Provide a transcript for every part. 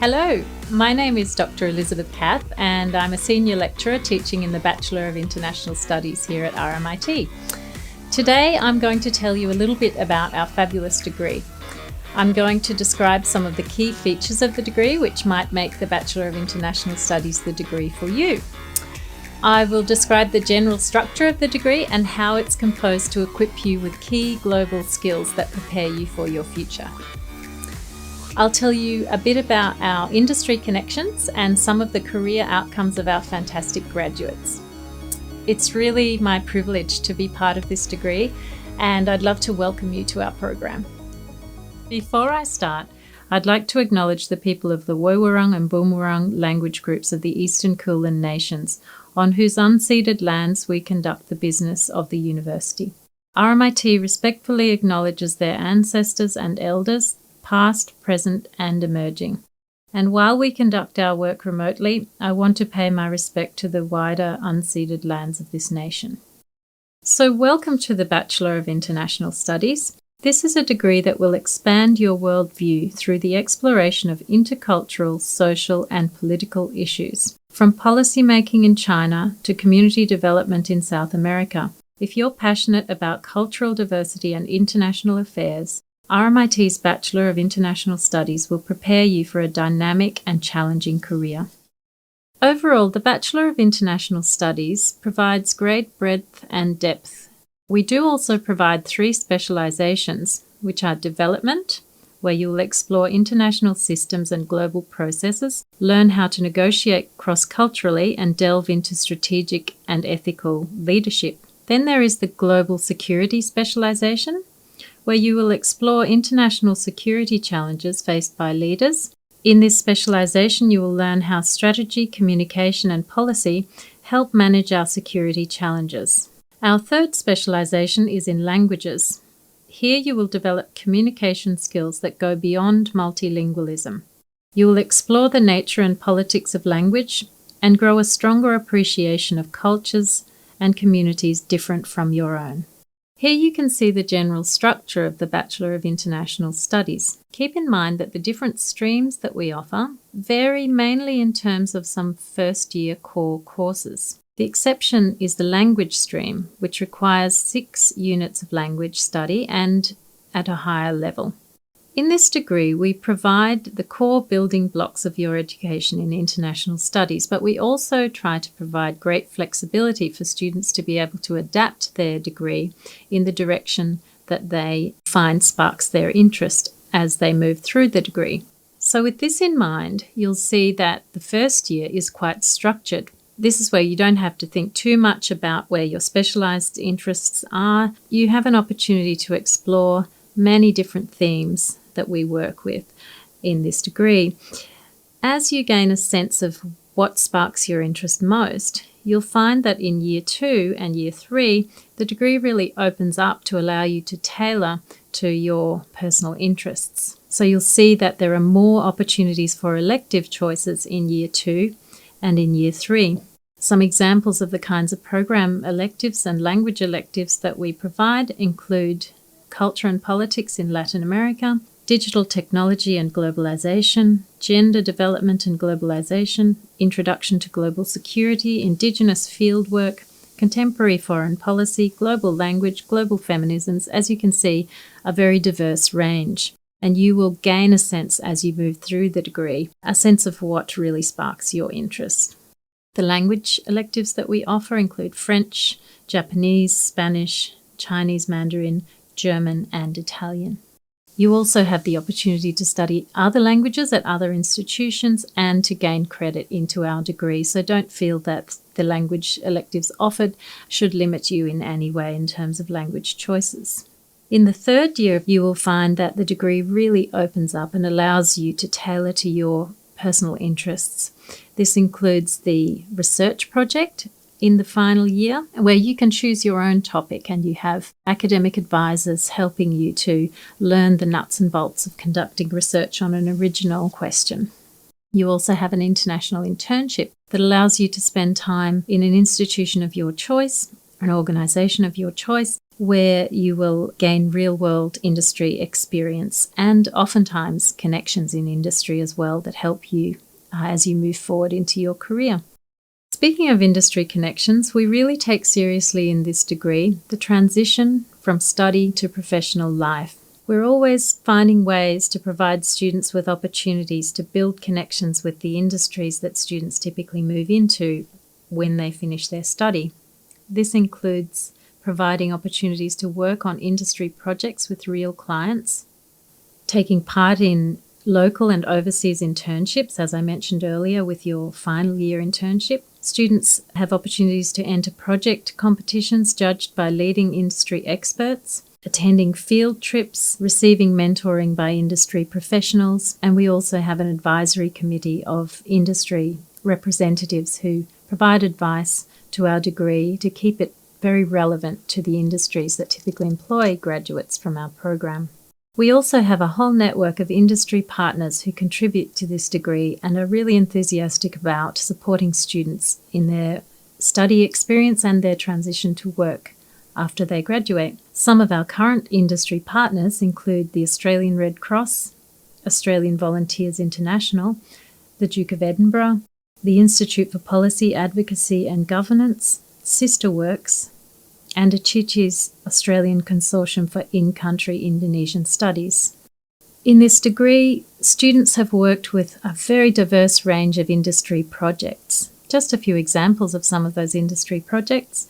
Hello, my name is Dr. Elizabeth Kath and I'm a senior lecturer teaching in the Bachelor of International Studies here at RMIT. Today I'm going to tell you a little bit about our fabulous degree. I'm going to describe some of the key features of the degree which might make the Bachelor of International Studies the degree for you. I will describe the general structure of the degree and how it's composed to equip you with key global skills that prepare you for your future. I'll tell you a bit about our industry connections and some of the career outcomes of our fantastic graduates. It's really my privilege to be part of this degree, and I'd love to welcome you to our program. Before I start, I'd like to acknowledge the people of the Woiwurrung and Boonwurrung language groups of the Eastern Kulin Nations, on whose unceded lands we conduct the business of the university. RMIT respectfully acknowledges their ancestors and elders, past, present and emerging. And while we conduct our work remotely, I want to pay my respect to the wider unceded lands of this nation. So welcome to the Bachelor of International Studies. This is a degree that will expand your worldview through the exploration of intercultural, social and political issues, from policy making in China to community development in South America. If you're passionate about cultural diversity and international affairs, RMIT's Bachelor of International Studies will prepare you for a dynamic and challenging career. Overall, the Bachelor of International Studies provides great breadth and depth. We do also provide 3 specializations, which are development, where you will explore international systems and global processes, learn how to negotiate cross-culturally and delve into strategic and ethical leadership. Then there is the global security specialization, where you will explore international security challenges faced by leaders. In this specialization, you will learn how strategy, communication and policy help manage our security challenges. Our third specialization is in languages. Here you will develop communication skills that go beyond multilingualism. You will explore the nature and politics of language and grow a stronger appreciation of cultures and communities different from your own. Here you can see the general structure of the Bachelor of International Studies. Keep in mind that the different streams that we offer vary mainly in terms of some first-year core courses. The exception is the language stream, which requires 6 units of language study and at a higher level. In this degree, we provide the core building blocks of your education in international studies, but we also try to provide great flexibility for students to be able to adapt their degree in the direction that they find sparks their interest as they move through the degree. So with this in mind, you'll see that the first year is quite structured. This is where you don't have to think too much about where your specialized interests are. You have an opportunity to explore many different themes that we work with in this degree. As you gain a sense of what sparks your interest most, you'll find that in year 2 and year 3, the degree really opens up to allow you to tailor to your personal interests. So you'll see that there are more opportunities for elective choices in year 2 and in year 3. Some examples of the kinds of program electives and language electives that we provide include culture and politics in Latin America, digital technology and globalization, gender development and globalization, introduction to global security, indigenous fieldwork, contemporary foreign policy, global language, global feminisms. As you can see, a very diverse range. And you will gain a sense as you move through the degree, a sense of what really sparks your interest. The language electives that we offer include French, Japanese, Spanish, Chinese Mandarin, German and Italian. You also have the opportunity to study other languages at other institutions and to gain credit into our degree, so don't feel that the language electives offered should limit you in any way in terms of language choices. In the third year, you will find that the degree really opens up and allows you to tailor to your personal interests. This includes the research project in the final year, where you can choose your own topic and you have academic advisors helping you to learn the nuts and bolts of conducting research on an original question. You also have an international internship that allows you to spend time in an institution of your choice, an organisation of your choice, where you will gain real-world industry experience and oftentimes connections in industry as well that help you as you move forward into your career. Speaking of industry connections, we really take seriously in this degree the transition from study to professional life. We're always finding ways to provide students with opportunities to build connections with the industries that students typically move into when they finish their study. This includes providing opportunities to work on industry projects with real clients, taking part in local and overseas internships, as I mentioned earlier, with your final year internship. Students have opportunities to enter project competitions judged by leading industry experts, attending field trips, receiving mentoring by industry professionals, and we also have an advisory committee of industry representatives who provide advice to our degree to keep it very relevant to the industries that typically employ graduates from our program. We also have a whole network of industry partners who contribute to this degree and are really enthusiastic about supporting students in their study experience and their transition to work after they graduate. Some of our current industry partners include the Australian Red Cross, Australian Volunteers International, the Duke of Edinburgh, the Institute for Policy, Advocacy and Governance, Sisterworks, and Achichi's Australian Consortium for In-Country Indonesian Studies. In this degree, students have worked with a very diverse range of industry projects. Just a few examples of some of those industry projects.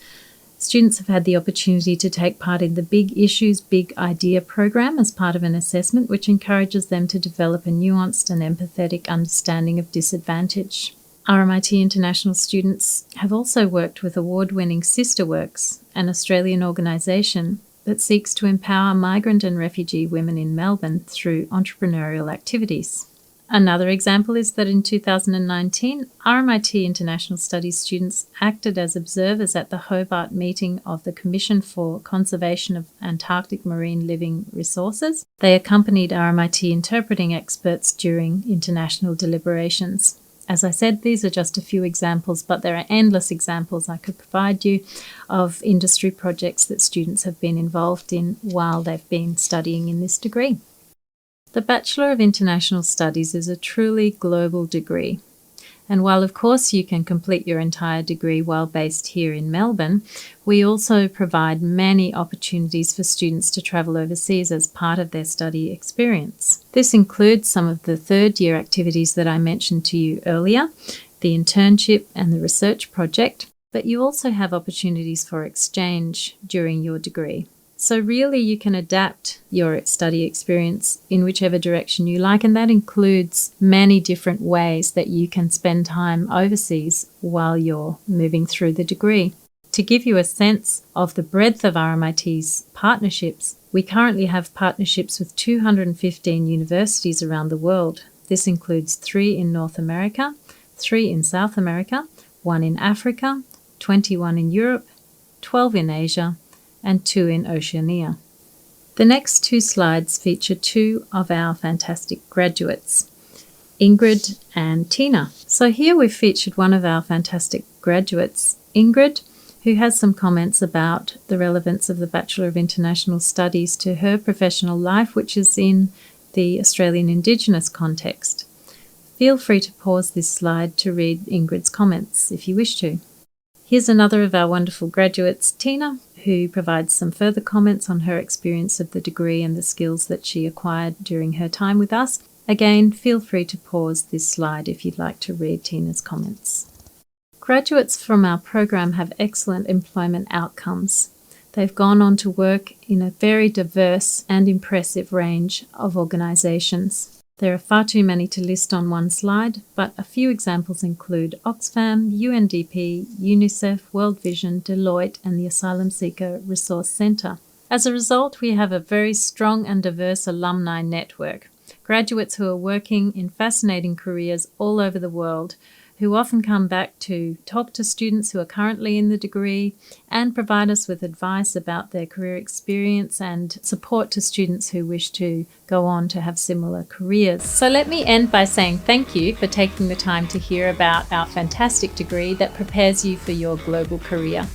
Students have had the opportunity to take part in the Big Issues, Big Idea program as part of an assessment which encourages them to develop a nuanced and empathetic understanding of disadvantage. RMIT International students have also worked with award-winning Sisterworks, an Australian organisation that seeks to empower migrant and refugee women in Melbourne through entrepreneurial activities. Another example is that in 2019, RMIT International Studies students acted as observers at the Hobart meeting of the Commission for Conservation of Antarctic Marine Living Resources. They accompanied RMIT interpreting experts during international deliberations. As I said, these are just a few examples, but there are endless examples I could provide you of industry projects that students have been involved in while they've been studying in this degree. The Bachelor of International Studies is a truly global degree. And while, of course, you can complete your entire degree while based here in Melbourne, we also provide many opportunities for students to travel overseas as part of their study experience. This includes some of the third-year activities that I mentioned to you earlier, the internship and the research project, but you also have opportunities for exchange during your degree. So really you can adapt your study experience in whichever direction you like, and that includes many different ways that you can spend time overseas while you're moving through the degree. To give you a sense of the breadth of RMIT's partnerships, we currently have partnerships with 215 universities around the world. This includes 3 in North America, 3 in South America, 1 in Africa, 21 in Europe, 12 in Asia, and 2 in Oceania. The next 2 slides feature 2 of our fantastic graduates, Ingrid and Tina. So here we've featured one of our fantastic graduates, Ingrid, who has some comments about the relevance of the Bachelor of International Studies to her professional life, which is in the Australian Indigenous context. Feel free to pause this slide to read Ingrid's comments if you wish to. Here's another of our wonderful graduates, Tina, who provides some further comments on her experience of the degree and the skills that she acquired during her time with us. Again, feel free to pause this slide if you'd like to read Tina's comments. Graduates from our program have excellent employment outcomes. They've gone on to work in a very diverse and impressive range of organisations. There are far too many to list on one slide, but a few examples include Oxfam, UNDP, UNICEF, World Vision, Deloitte, and the Asylum Seeker Resource Centre. As a result, we have a very strong and diverse alumni network, graduates who are working in fascinating careers all over the world, who often come back to talk to students who are currently in the degree and provide us with advice about their career experience and support to students who wish to go on to have similar careers. So let me end by saying thank you for taking the time to hear about our fantastic degree that prepares you for your global career.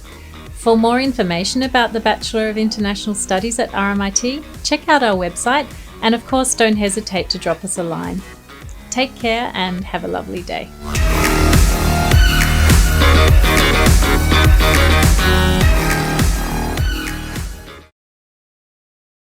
For more information about the Bachelor of International Studies at RMIT, check out our website, and of course don't hesitate to drop us a line. Take care and have a lovely day.